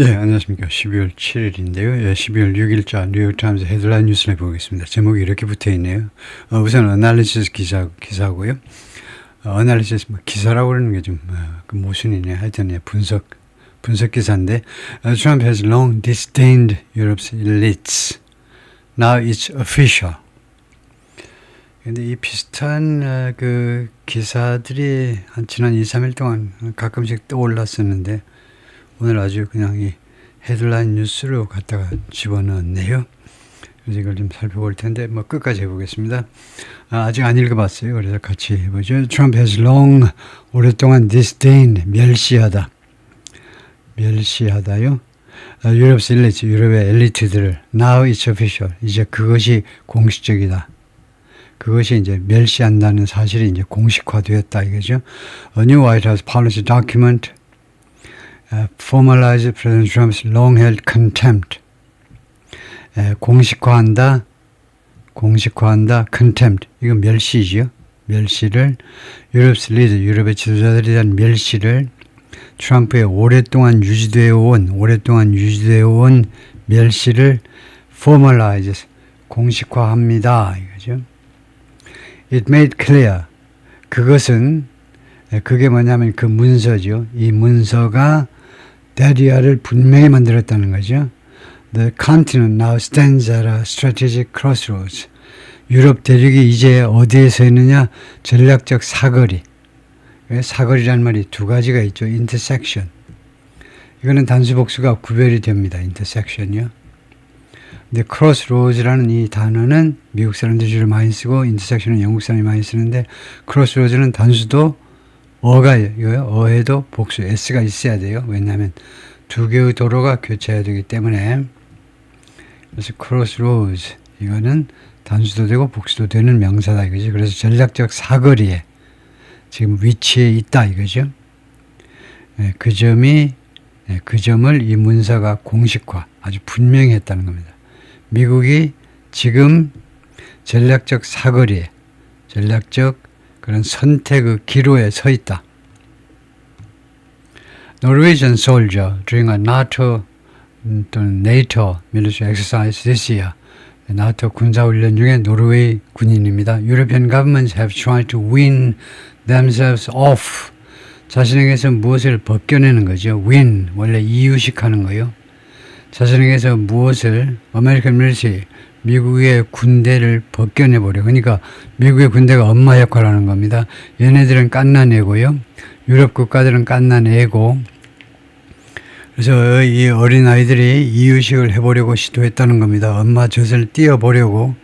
예, 안녕하십니까. 12월 7일인데요. 예, 12월 6일자 뉴욕타임즈 헤드라인 뉴스를 보겠습니다. 제목이 이렇게 붙어 있네요. 우선 어널리시스 기사고요. 어널리시스 기사라고 그러는 게 좀 그 모순이네. 하여튼 예, 분석 기사인데 Trump has long disdained Europe's elites. Now it's official. 근데 이 비슷한 그 기사들이 한 지난 2, 3일 동안 가끔씩 떠올랐었는데 오늘 아주 그냥 이 헤드라인 뉴스로 갖다가 집어넣었네요. 그래서 이걸 좀 살펴볼 텐데 뭐 끝까지 해보겠습니다. 아직 안 읽어봤어요. 그래서 같이 해보죠. Trump has long, 오랫동안 disdain, 멸시하다요. 유럽 엘리트, 유럽의 엘리트들을 now it's official, 이제 그것이 공식적이다. 그것이 이제 멸시한다는 사실이 이제 공식화되었다 이거죠. A new White House policy document formalize President Trump's long-held contempt. 공식화한다, contempt. 이건 멸시죠. 멸시를, 유럽의 지도자들에 대한 멸시를 트럼프의 오랫동안 유지되어 온 멸시를 formalize, 공식화합니다. 이거죠. It made clear. 그게 뭐냐면 그 문서죠. 이 문서가 대리아를 분명히 만들었다는 거죠. The continent now stands at a strategic crossroads. 유럽 대륙이 이제 어디에 서 있느냐? 전략적 사거리. 사거리란 말이 두 가지가 있죠. intersection. 이거는 단수 복수가 구별이 됩니다. intersection이요. 근데 crossroads라는 이 단어는 미국 사람들이 주로 많이 쓰고 intersection은 영국 사람이 많이 쓰는데 crossroads는 단수도 어에도 복수 S가 있어야 돼요. 왜냐하면 두 개의 도로가 교차해야 되기 때문에. 그래서 crossroads 이거는 단수도 되고 복수도 되는 명사다 이거죠. 그래서 전략적 사거리에 지금 위치해 있다 이거죠. 그 점을 이 문서가 공식화 아주 분명히 했다는 겁니다. 미국이 지금 전략적 사거리에 그런 선택의 기로에 서 있다. Norwegian soldier during a NATO military exercise this year. 나토 군사훈련 중에 노르웨이 군인입니다. European governments have tried to wean themselves off. 자신에게서 무엇을 벗겨내는 거죠. win, 원래 이유식하는 거예요. 자신에게서 무엇을 American military, 미국의 군대를 벗겨내버려. 그러니까 미국의 군대가 엄마 역할을 하는 겁니다. 얘네들은 깐나내고요. 유럽 국가들은 깐나내고. 그래서 이 어린아이들이 이유식을 해보려고 시도했다는 겁니다. 엄마 젖을 띄어보려고.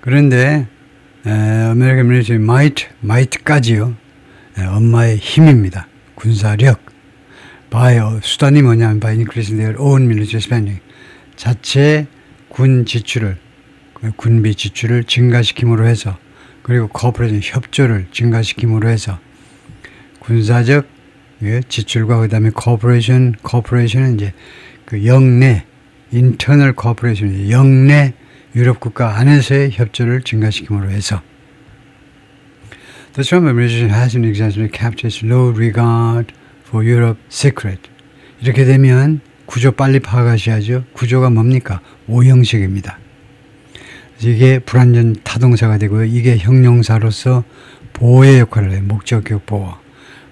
그런데 American military might까지요. 엄마의 힘입니다. 군사력. 수단이 뭐냐면 by increasing their own military spending. 자체 군비 지출을 증가시킴으로 해서, 그리고 코퍼레이션 협조를 증가시킴으로 해서 군사적 지출과 그다음에 코퍼레이션은 이제 그 영내 internal cooperation, 영내 유럽 국가 안에서의 협조를 증가시킴으로 해서. The Trump administration has in example kept its low regard for Europe secret. 이렇게 되면 구조 빨리 파악하셔야죠. 구조가 뭡니까? 오형식입니다. 이게 불완전 타동사가 되고요. 이게 형용사로서 보호의 역할을 해요. 목적격 보호.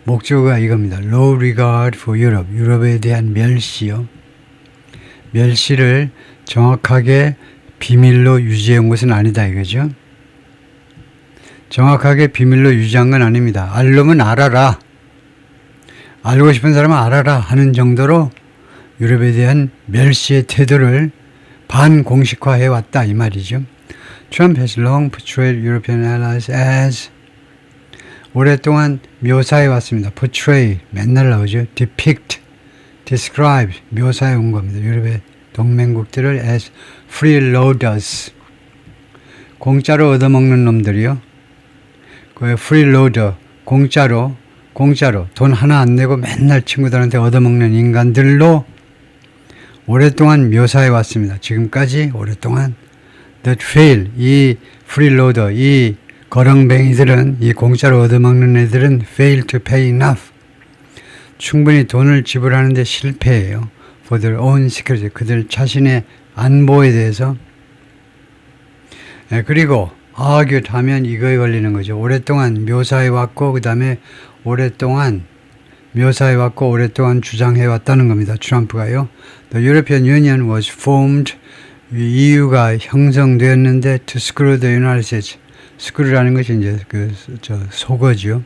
목적어가 이겁니다. Low regard for Europe. 유럽에 대한 멸시요. 멸시를 정확하게 비밀로 유지한 것은 아니다 이거죠. 정확하게 비밀로 유지한 건 아닙니다. 알려면 알아라. 알고 싶은 사람은 알아라 하는 정도로 유럽에 대한 멸시의 태도를 반공식화해 왔다 이 말이죠. Trump has long portrayed European allies as, 오랫동안 묘사해 왔습니다. portray 맨날 나오죠. depict, describe 묘사해 온 겁니다. 유럽의 동맹국들을 as freeloaders, 공짜로 얻어먹는 놈들이요. 그 freeloader, 공짜로 돈 하나 안 내고 맨날 친구들한테 얻어먹는 인간들로 오랫동안 묘사해 왔습니다. 지금까지 오랫동안 that fail, 이 freeloader, 이 거렁뱅이들은, 이 공짜로 얻어먹는 애들은 fail to pay enough. 충분히 돈을 지불하는데 실패해요. For their own security. 그들 자신의 안보에 대해서. 그리고 argued 하면 이거에 걸리는 거죠. 오랫동안 묘사해왔고 그 다음에 오랫동안 묘사해왔고 오랫동안 주장해왔다는 겁니다. 트럼프가요. The European Union was formed. EU가 형성되었는데 to screw the United States. screw라는 것이 이제 속어죠.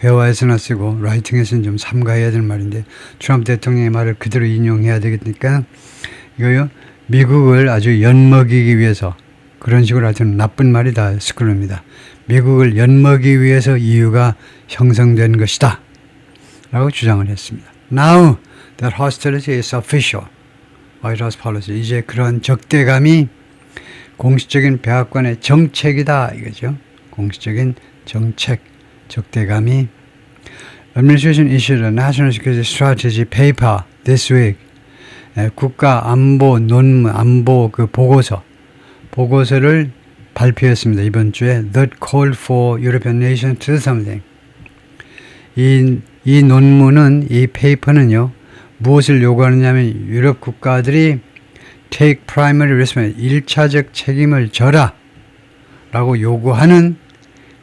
회화에서나 쓰고 라이팅에서는 좀 삼가해야 될 말인데 트럼프 대통령의 말을 그대로 인용해야 되니까 이거요. 미국을 아주 엿먹이기 위해서 그런 식으로 하여튼 나쁜 말이 다 screw입니다. 미국을 엿먹이기 위해서 EU가 형성된 것이다. 라고 주장을 했습니다. Now that hostility is official. White House policy. 이제 그런 적대감이 공식적인 백악관의 정책이다. 이거죠. 공식적인 정책, 적대감이 Administration issued a National Security Strategy paper this week. 국가 안보 논문, 안보 그 보고서를 발표했습니다. 이번 주에 That called for European nations to do something. 이 논문은, 이 페이퍼는요, 무엇을 요구하느냐면 유럽 국가들이 take primary responsibility, 1차적 책임을 져라 라고 요구하는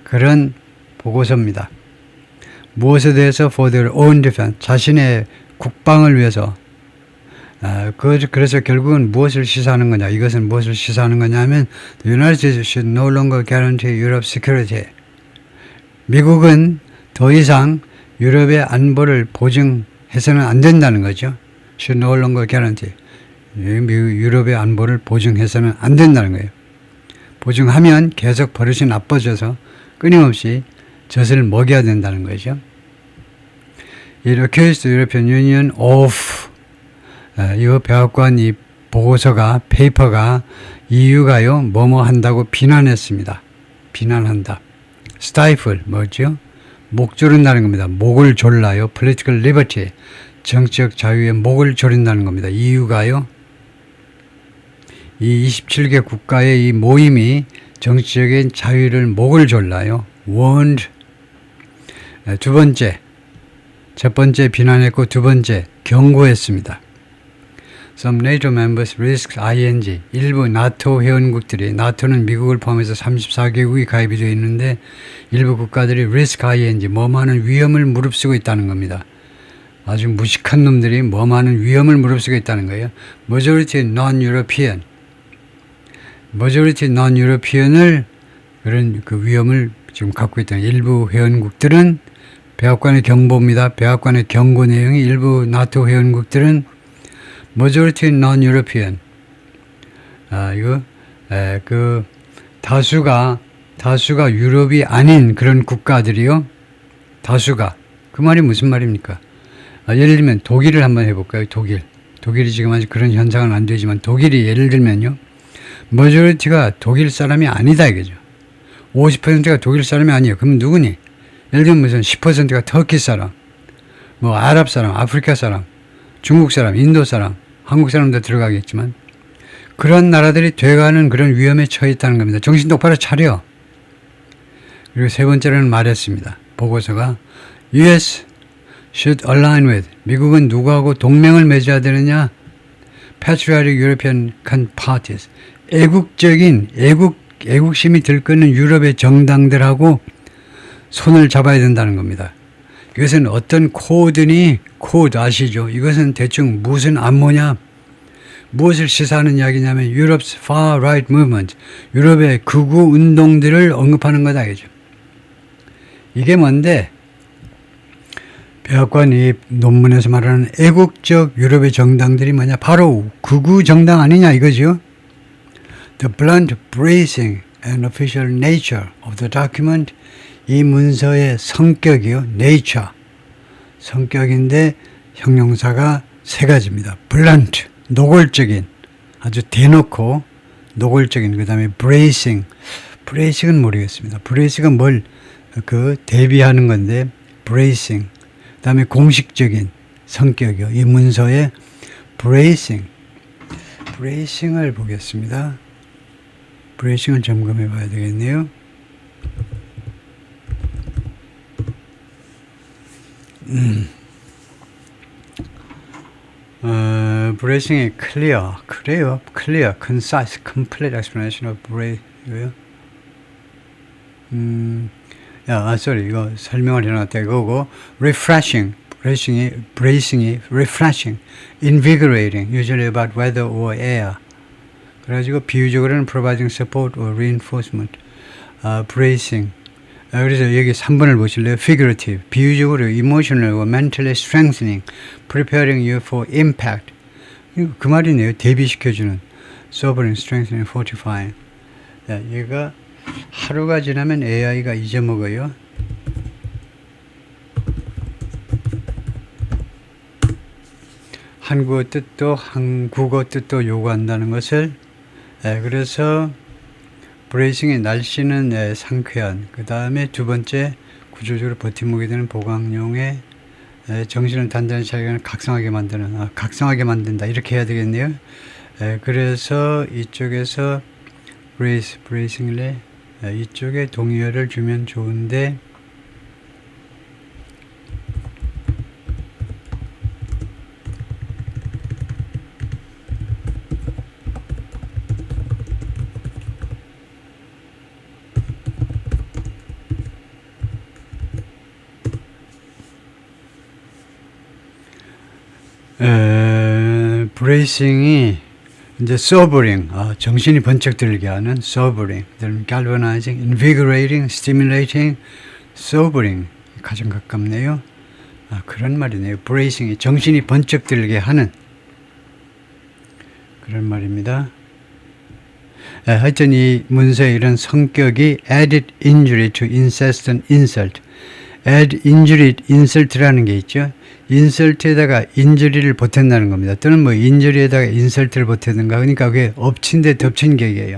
그런 보고서입니다. 무엇에 대해서 for their own defense, 자신의 국방을 위해서. 그래서 결국은 무엇을 시사하는 거냐, 이것은 무엇을 시사하는 거냐 하면 The United States should no longer guarantee Europe's security. 미국은 더 이상 유럽의 안보를 보증해서는 안 된다는 거죠. Should no longer guarantee. 유럽의 안보를 보증해서는 안 된다는 거예요. 보증하면 계속 버릇이 나빠져서 끊임없이 젖을 먹여야 된다는 거죠. It accused the European Union of 이 백악관 이 보고서가 페이퍼가 EU가요 뭐뭐 한다고 비난했습니다. 비난한다. stifle 뭐죠? 목 조른다는 겁니다. 목을 졸라요. political liberty 정치적 자유의 목을 조른다는 겁니다. EU가요 이 27개 국가의 이 모임이 정치적인 자유를 목을 졸라요. warned. 첫 번째 비난했고 두 번째 경고했습니다. Some NATO members risk ING. 일부 나토 회원국들이, 나토는 미국을 포함해서 34개국이 가입이 되어 있는데 일부 국가들이 risk ING, 뭐하는 위험을 무릅쓰고 있다는 겁니다. 아주 무식한 놈들이 뭐하는 위험을 무릅쓰고 있다는 거예요. Majority non-European. Majority non-European을 그런 그 위험을 지금 갖고 있다는 일부 회원국들은 백악관의 경보입니다. 백악관의 경고 내용이 일부 나토 회원국들은 majority non-European. 그 다수가 유럽이 아닌 그런 국가들이요. 다수가. 그 말이 무슨 말입니까? 예를 들면 독일을 한번 해볼까요? 독일이 지금 아직 그런 현상은 안 되지만 독일이 예를 들면요. majority가 독일 사람이 아니다 이거죠. 50%가 독일 사람이 아니에요. 그럼 누구니? 예를 들면 무슨 10%가 터키 사람, 뭐 아랍 사람, 아프리카 사람, 중국 사람, 인도 사람, 한국 사람도 들어가겠지만 그런 나라들이 돼가는 그런 위험에 처해 있다는 겁니다. 정신 똑바로 차려. 그리고 세 번째로는 말했습니다. 보고서가 US should align with. 미국은 누구하고 동맹을 맺어야 되느냐? Patriotic European parties. 애국심이 들끓는 유럽의 정당들하고 손을 잡아야 된다는 겁니다. 이것은 어떤 코드 아시죠? 이것은 대충 무슨 안모냐? 무엇을 시사하는 이야기냐면 Europe's far right movement, 유럽의 극우 운동들을 언급하는 거다 이죠. 이게 뭔데? 백악관 이 논문에서 말하는 애국적 유럽의 정당들이 뭐냐? 바로 극우 정당 아니냐 이거죠. The blunt bracing and official nature of the document. 이 문서의 성격이요. nature. 성격인데 형용사가 세 가지입니다. blunt, 노골적인, 아주 대놓고 노골적인. 그 다음에 bracing. bracing은 모르겠습니다. bracing은 뭘 대비하는 건데 bracing. 그 다음에 공식적인 성격이요. 이 문서의 bracing. bracing을 보겠습니다. bracing을 점검해 봐야 되겠네요. bracing이 clear, 그래요. clear, concise, complete explanation of brace. sorry, 이거 설명을 해놨다 이거고, refreshing, bracing이 refreshing, invigorating, usually about weather or air. 그래가지고 비유적으로는 providing support or reinforcement, bracing. 그래서 여기 3번을 보실래요? figurative, 비유적으로 emotional or mentally strengthening, preparing you for impact. 그 말이네요. 대비시켜주는, sobering, strengthening, fortifying. 얘가 하루가 지나면 AI가 잊어먹어요. 한국어 뜻도 요구한다는 것을. 그래서 브레이싱의 날씨는 상쾌한, 그 다음에 두 번째 구조적으로 버팀목이 되는 보강용의 정신을 단단히 차리게 각성하게 만든다 이렇게 해야 되겠네요. 그래서 이쪽에서 브레이싱을 이쪽에 동의어를 주면 좋은데, 브레이싱이 이제 sobering, 정신이 번쩍 들게 하는 sobering, galvanizing, invigorating, stimulating, sobering 가장 가깝네요. 그런 말이네요. bracing이 정신이 번쩍 들게 하는 그런 말입니다. 하여튼 이 문서의 이런 성격이 added injury to incessant insult, add injury, insult라는 게 있죠. 인설트에다가 인저리를 보탠다는 겁니다. 또는 뭐 인저리에다가 인설트를 보태든가. 그러니까 그게 엎친 데 덮친 격이에요.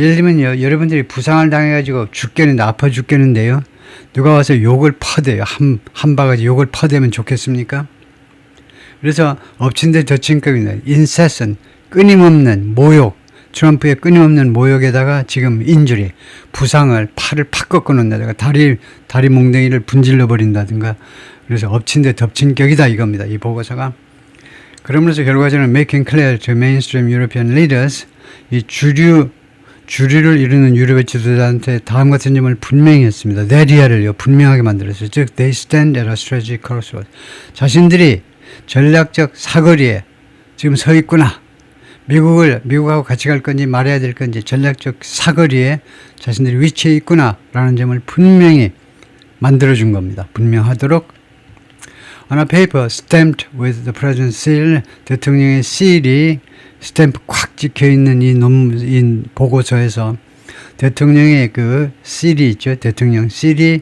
예를 들면요, 여러분들이 부상을 당해가지고 죽겠는데, 아파 죽겠는데요, 누가 와서 욕을 퍼대요. 한 바가지 욕을 퍼대면 좋겠습니까? 그래서 엎친 데 덮친 격입니다. incessant, 끊임없는 모욕, 트럼프의 끊임없는 모욕에다가 지금 인주리, 부상을, 팔을 팍 꺾어 놓는다든가, 다리 몽둥이를 분질러 버린다든가. 그래서 엎친 데 덮친 격이다 이겁니다. 이 보고서가. 그러면서 결과적으로 making clear to mainstream European leaders, 이 주류를 이루는 유럽의 지도자한테 다음 같은 점을 분명히 했습니다. 내리아를요, 분명하게 만들었어요. 즉, they stand at a strategic crossroads. 자신들이 전략적 사거리에 지금 서 있구나. 미국하고 같이 갈 건지 말아야 될 건지 전략적 사거리에 자신들이 위치해 있구나 라는 점을 분명히 만들어준 겁니다. 분명하도록. On a paper stamped with the president's seal, 대통령의 실이 스탬프 콱 찍혀있는 이 보고서에서 대통령의 그 실이 있죠. 대통령 실이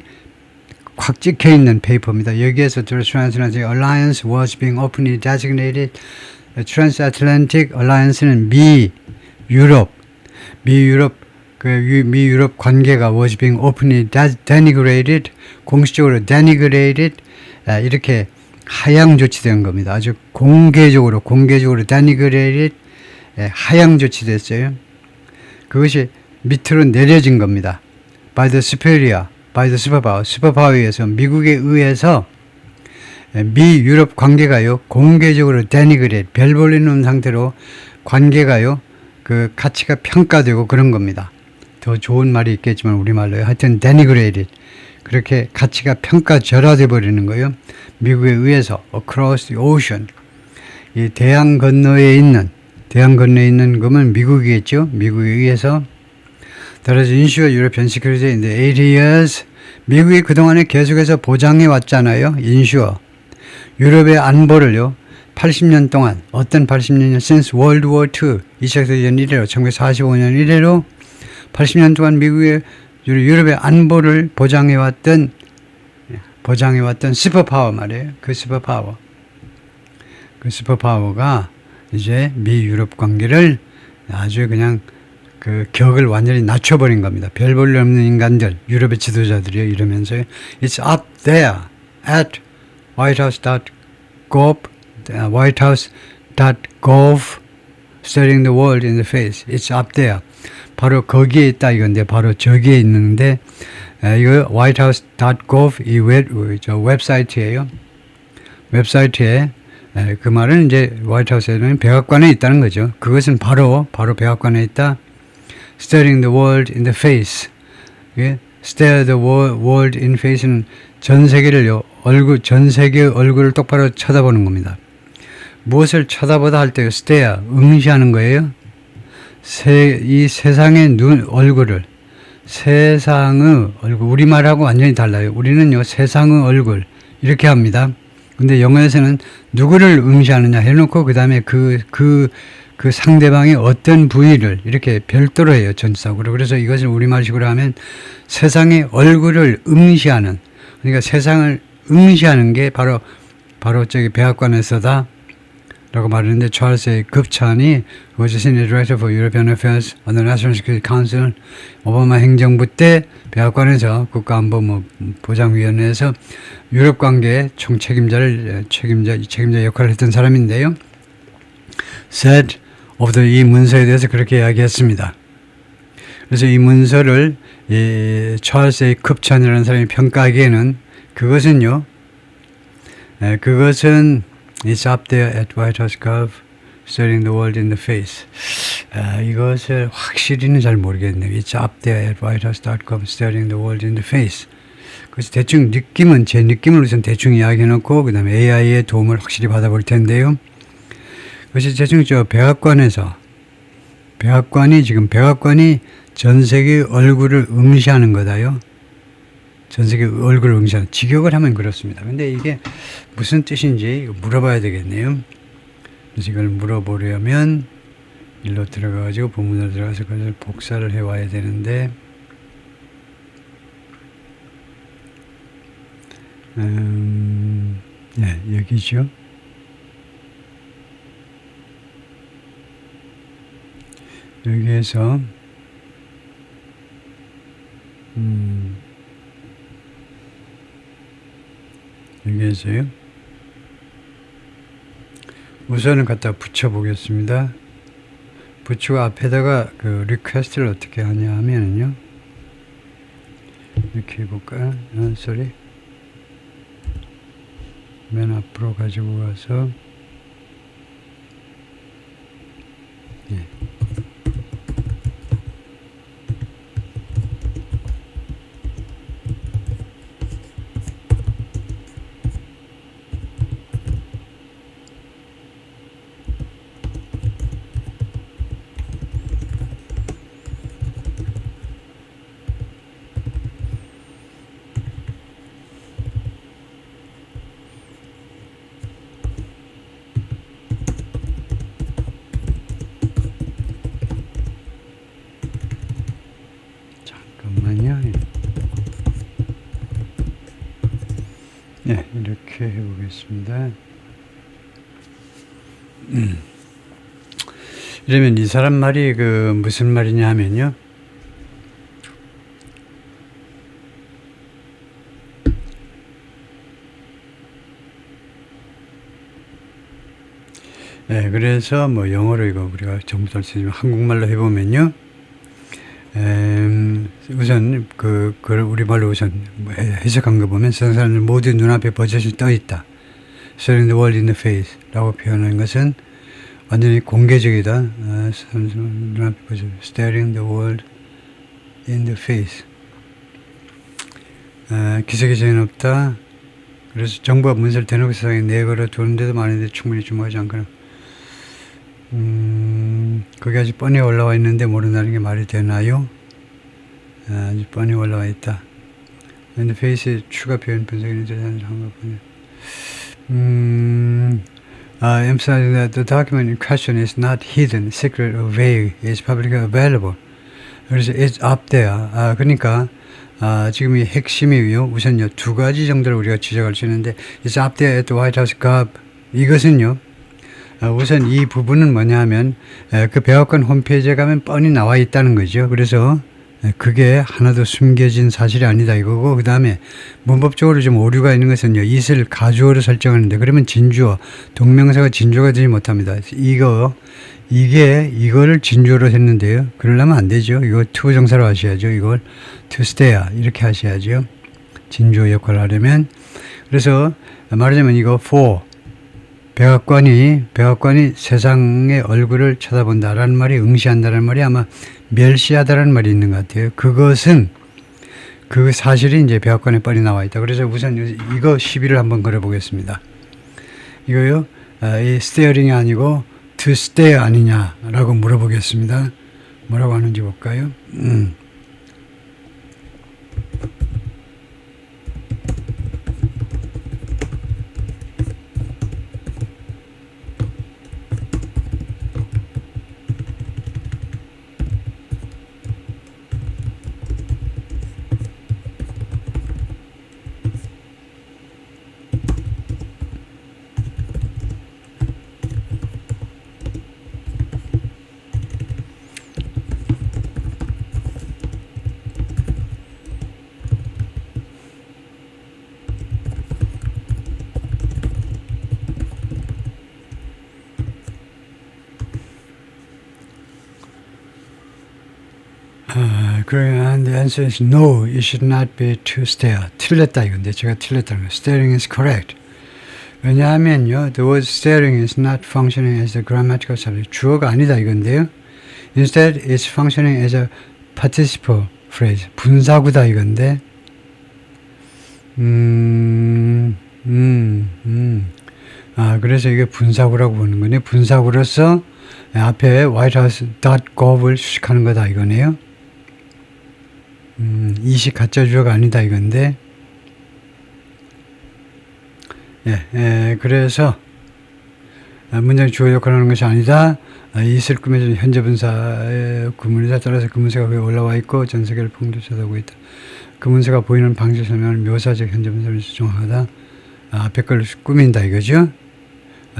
콱 찍혀있는 페이퍼입니다. 여기에서 Transatlantic Alliance was being openly designated. Transatlantic Alliance는 미유럽 관계가 was being openly denigrated, 공식적으로 denigrated, 이렇게 하향 조치된 겁니다. 아주 공개적으로 denigrated, 하향 조치됐어요. 그것이 밑으로 내려진 겁니다. by the superpower, 슈퍼파워에 의해서, 미국에 의해서 미유럽 관계가요, 공개적으로 denigrated, 별 볼리는 상태로 관계가요, 그 가치가 평가되고 그런 겁니다. 더 좋은 말이 있겠지만 우리말로요. 하여튼 denigrated, 그렇게 가치가 평가절하돼 버리는 거예요. 미국에 의해서 across the ocean, 이 대양 건너에 있는 그러면 미국이겠죠. 미국에 의해서 That is ensure European security in the 80 years. 미국이 그동안에 계속해서 보장해 왔잖아요. ensure. 유럽의 안보를요. 80년 동안, 어떤 80년이요? Since World War II, 2차 대전 이래로, 1945년 이래로 80년 동안 미국의 유럽의 안보를 보장해왔던 슈퍼파워 말이에요. 그 슈퍼파워가 이제 미유럽 관계를 아주 그냥 그 격을 완전히 낮춰버린 겁니다. 별 볼 일 없는 인간들, 유럽의 지도자들이요. 이러면서 It's up there at whitehouse.gov, staring the world in the face. It's up there. 바로 거기에 있다 이건데, 바로 저기에 있는데, 이거 whitehouse.gov 이 웹사이트예요. 웹사이트에 그 말은 이제 화이트하우스에는 백악관에 있다는 거죠. 그것은 바로 백악관에 있다. Staring the world in the face. 예? Stare the world in face는 전 세계를요, 전 세계의 얼굴을 똑바로 쳐다보는 겁니다. 무엇을 쳐다보다 할 때 stare, 응시하는 거예요. 이 세상의 얼굴을, 세상의 얼굴, 우리말하고 완전히 달라요. 우리는요, 세상의 얼굴, 이렇게 합니다. 근데 영어에서는 누구를 응시하느냐 해놓고, 그 다음에 그 상대방의 어떤 부위를 이렇게 별도로 해요, 전치사구로. 그래서 이것을 우리말식으로 하면 세상의 얼굴을 응시하는, 그러니까 세상을 응시하는 게 바로 저기 백악관에서다 라고 말했는데, 찰스의 급찬이 was the Senior Director for European Affairs under the National Security Council, 오바마 행정부 때 백악관에서 국가안보보장위원회에서 유럽 관계 총책임자 역할을 했던 사람인데요. said of 이 문서에 대해서 그렇게 이야기했습니다. 그래서 이 문서를 찰스의 급찬이라는 사람이 평가하기에는 그것은 It's up there at White House Gov, staring the world in the face. 이것을 확실히는 잘 모르겠네요. It's up there at whitehouse.gov, staring the world in the face. 그래서 대충 제 느낌을 우선 대충 이야기해놓고, 그 다음에 AI의 도움을 확실히 받아볼 텐데요. 그래서 대충 백악관이 전 세계의 얼굴을 응시하는 거다요. 전 세계 얼굴을 응시하는, 직역을 하면 그렇습니다. 근데 이게 무슨 뜻인지 물어봐야 되겠네요. 그래서 이걸 물어보려면 일로 들어가가지고 본문으로 들어가서 그것을 복사를 해와야 되는데, 네, 여기죠. 여기에서 여기에서요. 우선은 갖다 붙여 보겠습니다. 붙이고 앞에다가 그 리퀘스트를 어떻게 하냐 하면은요, 이렇게 해볼까요? 맨 앞으로 가지고 가서, 예. 네, 이렇게 해보겠습니다. 이러면 이 사람 말이 무슨 말이냐 하면요. 네, 그래서 영어로 이거 우리가 전부 다 쓰지만 한국말로 해보면요. 우선 그걸 우리말로 우선 해석한 거 보면 세상 사람들 모두 눈앞에 버젓이 떠 있다. Staring the world in the face 라고 표현한 것은 완전히 공개적이다. 눈앞에 버젓 Staring the world in the face. 기색이 없다. 그래서 정부가 문서를 대놓고 세상에 내걸어 두는데도 많은데 충분히 주목하지 않거나, 거기 아주 뻔히 올라와 있는데 모른다는 게 말이 되나요? 아주 뻔히 올라와 있다. In the face의 추가 표현 분석이 대단한 것 보네. Emphasizing that the document in question is not hidden, secret or vague. It's publicly available. 그래서 it's up there. 그러니까 지금 이 핵심이요. 우선요, 두 가지 정도를 우리가 지적할 수 있는데, it's up there at the White House Gov. 이것은요, 우선 이 부분은 뭐냐 하면, 그 백악관 홈페이지에 가면 뻔히 나와 있다는 거죠. 그래서 그게 하나도 숨겨진 사실이 아니다 이거고, 그 다음에 문법적으로 좀 오류가 있는 것은요, it을 가주어로 설정하는데, 그러면 진주어, 동명사가 진주어가 되지 못합니다. 이거를 진주어로 했는데요. 그러려면 안 되죠. 이거 to 정사로 하셔야죠. 이걸 to stare 이렇게 하셔야죠. 진주어 역할을 하려면. 그래서 말하자면 이거 for 백악관이 세상의 얼굴을 쳐다본다라는 말이 응시한다는 말이 아마 멸시하다라는 말이 있는 것 같아요. 그것은 그 사실이 이제 백악관에 뻔히 나와 있다. 그래서 우선 이거 시비를 한번 걸어보겠습니다. 이거요, 이 staring이 아니고 to stare 아니냐라고 물어보겠습니다. 뭐라고 하는지 볼까요? And the answer is no, it should not be to stare. 틀렸다 이건데 제가 틀렸다는 거예요. Staring is correct. 왜냐하면요, the word staring is not functioning as a grammatical subject. 주어가 아니다 이건데요. Instead, it's functioning as a participle phrase. 분사구다 이건데. 그래서 이게 분사구라고 보는 거네. 분사구로서 앞에 whitehouse.gov을 수식하는 거다 이거네요. 이식 가짜 주어가 아니다 이건데. 그래서 문장 주어 역할을 하는 것이 아니다. 이슬 꾸며진 현재 분사의 구문이다. 따라서 구문세가 위에 올라와 있고 전 세계를 풍조쳐다보고 있다. 구문세가 보이는 방식 설명은 묘사적 현재 분사를 정확하다. 앞에 걸 꾸민다 이거죠.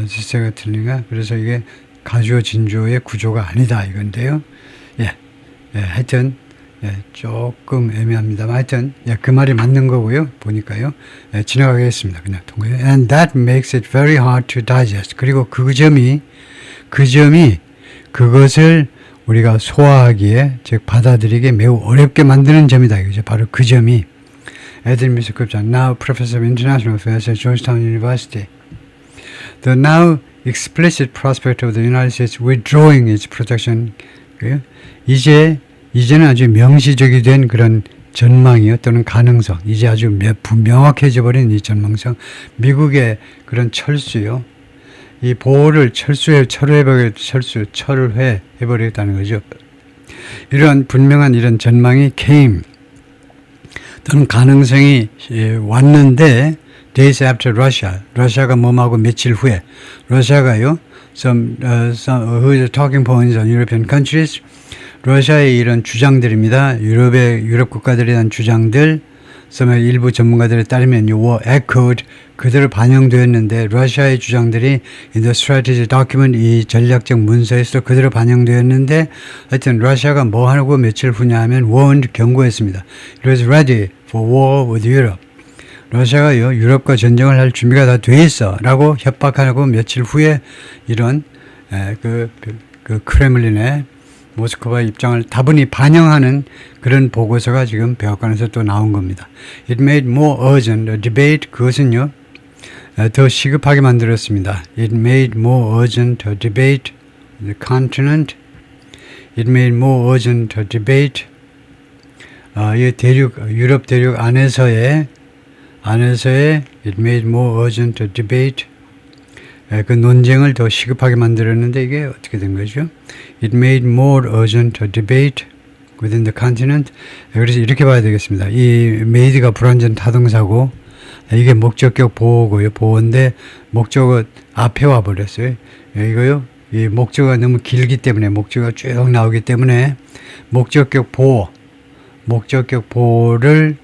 지세가 틀린가? 그래서 이게 가주어 진주어의 구조가 아니다 이건데요. 하여튼 조금 애매합니다만 하여튼 그 말이 맞는 거고요. 보니까요. 지나가겠습니다. 그냥 통과요. And that makes it very hard to digest. 그리고 그 점이 그것을 우리가 소화하기에 즉 받아들이기에 매우 어렵게 만드는 점이다. 이거죠. 바로 그 점이. 에드윈 미스급장, now professor of international affairs at Georgetown University. The now explicit prospect of the United States withdrawing its protection. 이제는 아주 명시적이 된 그런 전망이요 또는 가능성, 이제 아주 명확해져 버린 이 전망성, 미국의 그런 철수요, 이 보호를 철회해버리겠다는 거죠. 이런 분명한 이런 전망이 came 또는 가능성이 왔는데 days after Russia, 러시아가 뭐하고 며칠 후에 러시아가요, who is talking points on European countries. 러시아의 이런 주장들입니다. 유럽 국가들에 대한 주장들, 일부 전문가들에 따르면 were echoed, 그대로 반영되었는데 러시아의 주장들이 in the strategy document, 이 전략적 문서에서 그대로 반영되었는데 하여튼 러시아가 뭐 하고 며칠 후냐 하면 warned, 경고했습니다. It was ready for war with Europe. 러시아가요, 유럽과 전쟁을 할 준비가 다 돼 있어 라고 협박하고 며칠 후에 이런 그 크렘린의 모스크바 입장을 다분히 반영하는 그런 보고서가 지금 백악관에서 또 나온 겁니다. It made more urgent a debate. 그것은요, 더 시급하게 만들었습니다. It made more urgent a debate. The continent. It made more urgent a debate. 이 유럽 대륙 안에서의 It made more urgent a debate. 그 논쟁을 더 시급하게 만들었는데 이게 어떻게 된 거죠? It made more urgent a debate within the continent. 그래서 이렇게 봐야 되겠습니다. 이 made가 불완전 타동사고 이게 목적격 보호고요. 보호인데 목적어 앞에 와 버렸어요. 이거요. 이 목적어가 너무 길기 때문에 목적어가 쭉 나오기 때문에 목적격 보호를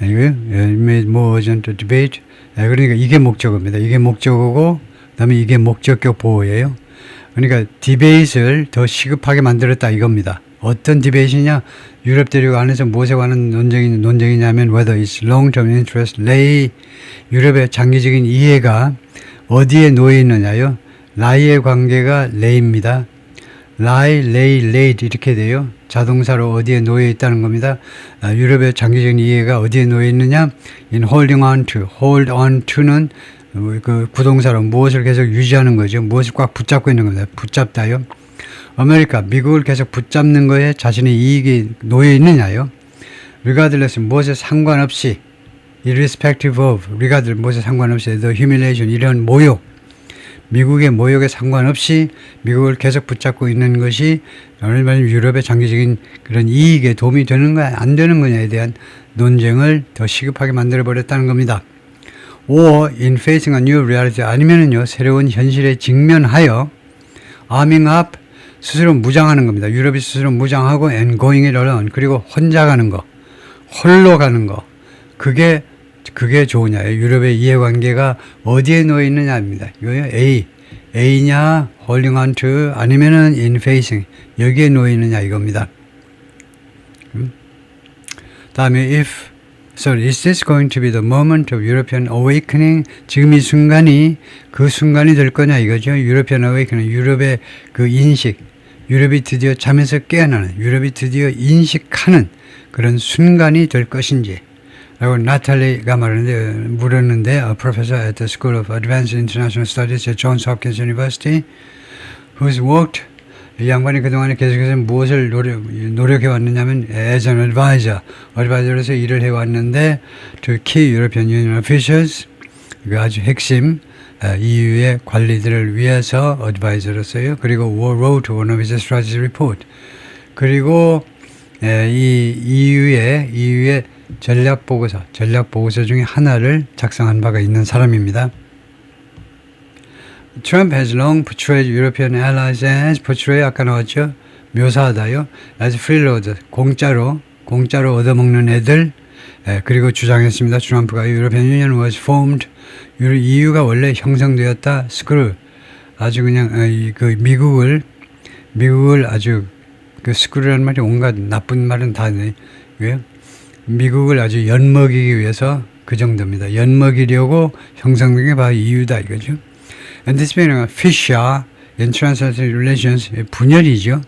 이거요. It made more urgent a debate. 그러니까 이게 목적어입니다. 이게 목적어고 그다음에 이게 목적격 보호예요. 그러니까 디베이트를 더 시급하게 만들었다 이겁니다. 어떤 디베이트냐? 유럽 대륙 안에서 무엇에 관한 논쟁이냐면 whether its long-term interest lay, 유럽의 장기적인 이해가 어디에 놓여 있느냐요. lie의 관계가 lay입니다. lie, lay, laid 이렇게 돼요. 자동사로 어디에 놓여 있다는 겁니다. 유럽의 장기적인 이해가 어디에 놓여 있느냐? in holding on to, hold on to는 그 구동사로 무엇을 계속 유지하는 거죠. 무엇을 꽉 붙잡고 있는 겁니다. 붙잡다요. 아메리카, 미국을 계속 붙잡는 거에 자신의 이익이 놓여 있느냐요. regardless, 무엇에 상관없이, irrespective of, regardless, 무엇에 상관없이, the humiliation, 이런 모욕, 미국의 모욕에 상관없이 미국을 계속 붙잡고 있는 것이 얼마나 유럽의 장기적인 그런 이익에 도움이 되는 거야, 안 되는 거냐에 대한 논쟁을 더 시급하게 만들어버렸다는 겁니다. or in facing a new reality, 아니면은요, 새로운 현실에 직면하여 arming up, 스스로 무장하는 겁니다. 유럽이 스스로 무장하고 and going it alone, 그리고 혼자 가는 거, 홀로 가는 거, 그게 좋으냐. 유럽의 이해관계가 어디에 놓여 있느냐입니다. 이거요. A냐, holding on to, 아니면은 in facing, 여기에 놓여 있느냐 이겁니다. 다음에 is this going to be the moment of European awakening? 지금 이 순간이 그 순간이 될 거냐 이거죠. European awakening, 유럽의 그 인식, 유럽이 드디어 잠에서 깨어나는, 유럽이 드디어 인식하는 그런 순간이 될 것인지. 라고 나탈리가 물었는데, a professor at the School of Advanced International Studies at Johns Hopkins University, who's worked, 이 양반이 그동안에 계속해서 무엇을 노력해왔느냐면, as an advisor로서 일을 해왔는데, to key European Union officials, 이거 아주 핵심, EU의 관리들을 위해서 advisor로서요. 그리고 wrote one of his strategy report. 그리고, 이 EU의 전략보고서 중에 하나를 작성한 바가 있는 사람입니다. Trump has long portrayed European allies as, portray 아까 나왔죠? 묘사하다요. as freeloaders, 공짜로 얻어먹는 애들. 그리고 주장했습니다. 트럼프가 European Union was formed, EU가 원래 형성되었다. screw, 아주 그냥 그 미국을 아주 그 screw라는 말이 온갖 나쁜 말은 다 왜요? 미국을 아주 엿먹이기 위해서 그 정도입니다. 엿먹이려고 형성된 게 바로 EU다 이거죠. Anticipating a fissure in transatlantic relations, 분열이죠.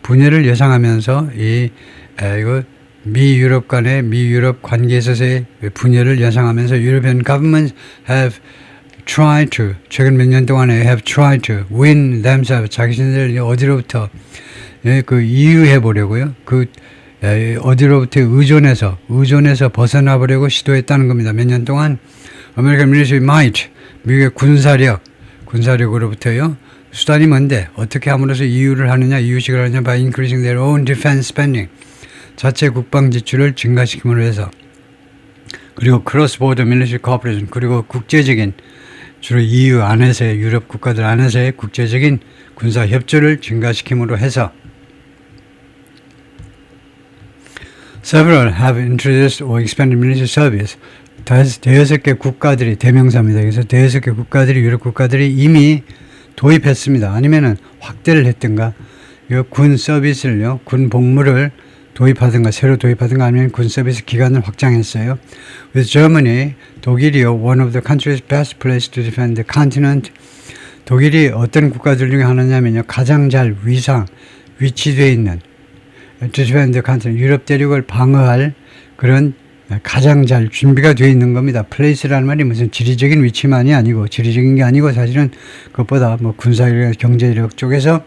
분열을 예상하면서 이거 미유럽 간의 미유럽 관계에 있어서의 분열을 예상하면서 European governments have tried to, 최근 몇 년 동안에 have tried to win themselves, 자신들 어디로부터 그 이유해 보려고요. 어디로부터 의존해서 벗어나 보려고 시도했다는 겁니다. 몇 년 동안 American military might, 미국의 군사력으로부터요. 수단이 뭔데? 어떻게 함으로써 이유를 하느냐, 이유식을 하느냐, by increasing their own defense spending, 자체 국방 지출을 증가시킴으로 해서, 그리고 cross-border military cooperation, 그리고 국제적인, 주로 EU 안에서의, 유럽 국가들 안에서의 국제적인 군사 협조를 증가시킴으로 해서, Several have introduced or expanded military service. 대여섯 개 국가들이, 대명사입니다. 그래서 대여섯 개 국가들이, 유럽 국가들이 이미 도입했습니다. 아니면은 확대를 했든가, 군 서비스를요, 군 복무를 도입하든가, 새로 도입하든가, 아니면 군 서비스 기간을 확장했어요. With Germany, 독일이요, one of the countries best placed to defend the continent. 독일이 어떤 국가들 중에 하나냐면요, 가장 잘 위치되어 있는, to defend the continent, 유럽 대륙을 방어할 그런 가장 잘 준비가 되어 있는 겁니다. place라는 말이 무슨 지리적인 위치만이 아니고, 지리적인 게 아니고, 사실은 그것보다 뭐 군사력, 경제력 쪽에서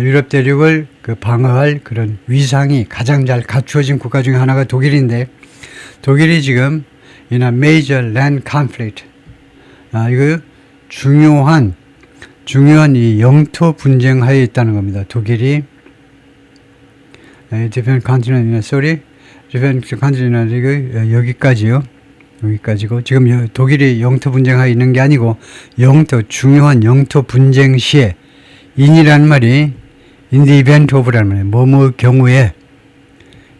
유럽 대륙을 방어할 그런 위상이 가장 잘 갖추어진 국가 중에 하나가 독일인데, 독일이 지금 in a major land conflict, 이거 중요한 이 영토 분쟁하에 있다는 겁니다. 독일이 different continent, different continent, 이거 여기까지고, 지금 독일이 영토 분쟁하에 있는 게 아니고, 중요한 영토 분쟁 시에, in이라는 말이 in the event of라는 말이에요. 뭐뭐 경우에,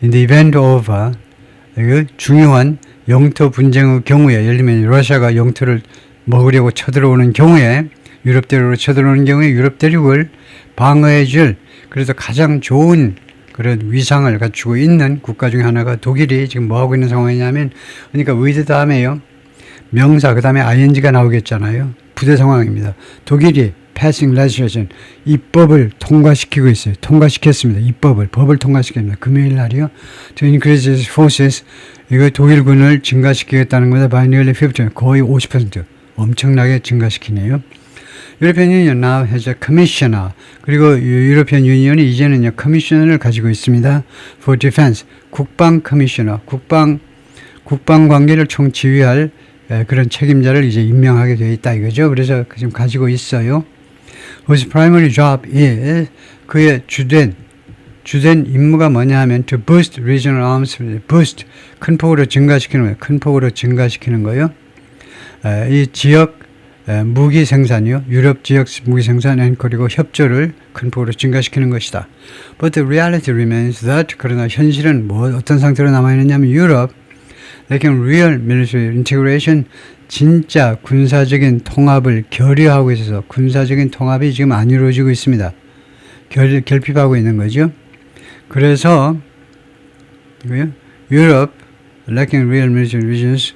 in the event of, 이거 중요한 영토 분쟁의 경우에, 예를 들면 러시아가 영토를 먹으려고 쳐들어오는 경우에, 유럽 대륙으로 쳐들어오는 경우에 유럽 대륙을 방어해 줄, 그래서 가장 좋은 그런 위상을 갖추고 있는 국가 중에 하나가 독일이 지금 뭐 하고 있는 상황이냐면, 그러니까 with 다음에요, 명사, 그 다음에 ing가 나오겠잖아요. 부대 상황입니다. 독일이 passing legislation, 입법을 통과시키고 있어요. 통과시켰습니다. 법을 통과시켰습니다. 금요일 날이요. To increase its forces, 이거 독일군을 증가시키겠다는 거다. By nearly 50%, 거의 50%. 엄청나게 증가시키네요. 유로피언 유니언 now has a commissioner. 그리고 유로피언 유니언이 이제는요 커미셔너를 가지고 있습니다. for defense. 국방 커미셔너. 국방 관계를 총지휘할 그런 책임자를 이제 임명하게 되어 있다 이거죠. 그래서 지금 가지고 있어요. whose primary job is 그의 주된 임무가 뭐냐 하면 to boost regional arms, boost 큰 폭으로 증가시키는 거예요. 큰 폭으로 증가시키는 거예요. 이 지역 무기 생산이요. 유럽 지역 무기 생산 그리고 협조를 큰 폭으로 증가시키는 것이다. But the reality remains that 그러나 현실은 어떤 상태로 남아있느냐면 유럽 like real military integration 진짜 군사적인 통합을 결의하고 있어서 군사적인 통합이 지금 안 이루어지고 있습니다. 결핍하고 있는 거죠. 그래서 유럽 lacking real military visions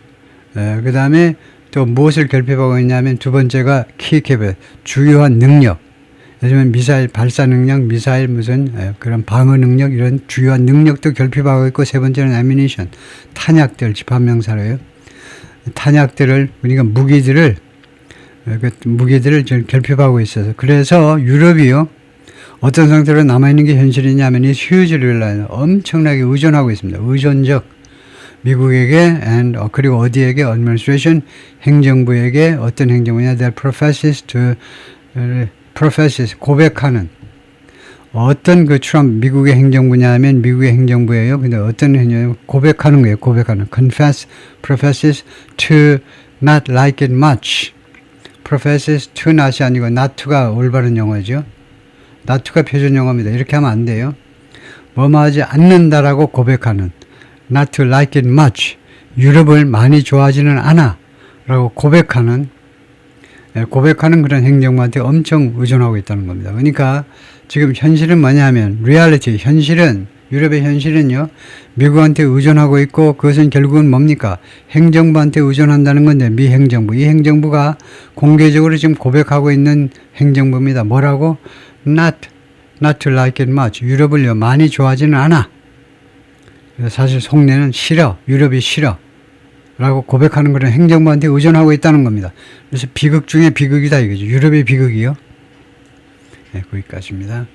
그 다음에 또 무엇을 결핍하고 있냐면 두 번째가 key capability 주요한 능력 예를 미사일 발사 능력 미사일 무슨 그런 방어 능력 이런 주요한 능력도 결핍하고 있고 세 번째는 ammunition 탄약들 집합명사로요. 탄약들을 그러니까 무기들을 지금 결핍하고 있어서 그래서 유럽이요 어떤 상태로 남아있는 게 현실이냐면 이 huge reliance 엄청나게 의존하고 있습니다. 의존적 미국에게 and 그리고 어디에게 administration 행정부에게 어떤 행정부냐 that professes 고백하는 어떤 그 트럼프 미국의 행정부냐 하면 미국의 행정부예요. 근데 어떤 행정부 고백하는 거예요. 고백하는 professes to not like it much. professes to not이 아니고 not to가 올바른 영어죠. not to가 표준 영어입니다. 이렇게 하면 안 돼요. 뭐뭐하지 않는다라고 고백하는 not to like it much. 유럽을 많이 좋아하지는 않아 라고 고백하는 그런 행정부한테 엄청 의존하고 있다는 겁니다. 그러니까 지금 현실은 뭐냐면 reality, 현실은 유럽의 현실은요 미국한테 의존하고 있고 그것은 결국은 뭡니까? 행정부한테 의존한다는 건데 미 행정부 이 행정부가 공개적으로 지금 고백하고 있는 행정부입니다. 뭐라고? not to like it much. 유럽을요 많이 좋아하지는 않아. 사실 속내는 싫어. 유럽이 싫어. 라고 고백하는 그런 행정부한테 의존하고 있다는 겁니다. 그래서 비극 중에 비극이다 이거죠. 유럽의 비극이요. 네, 거기까지입니다.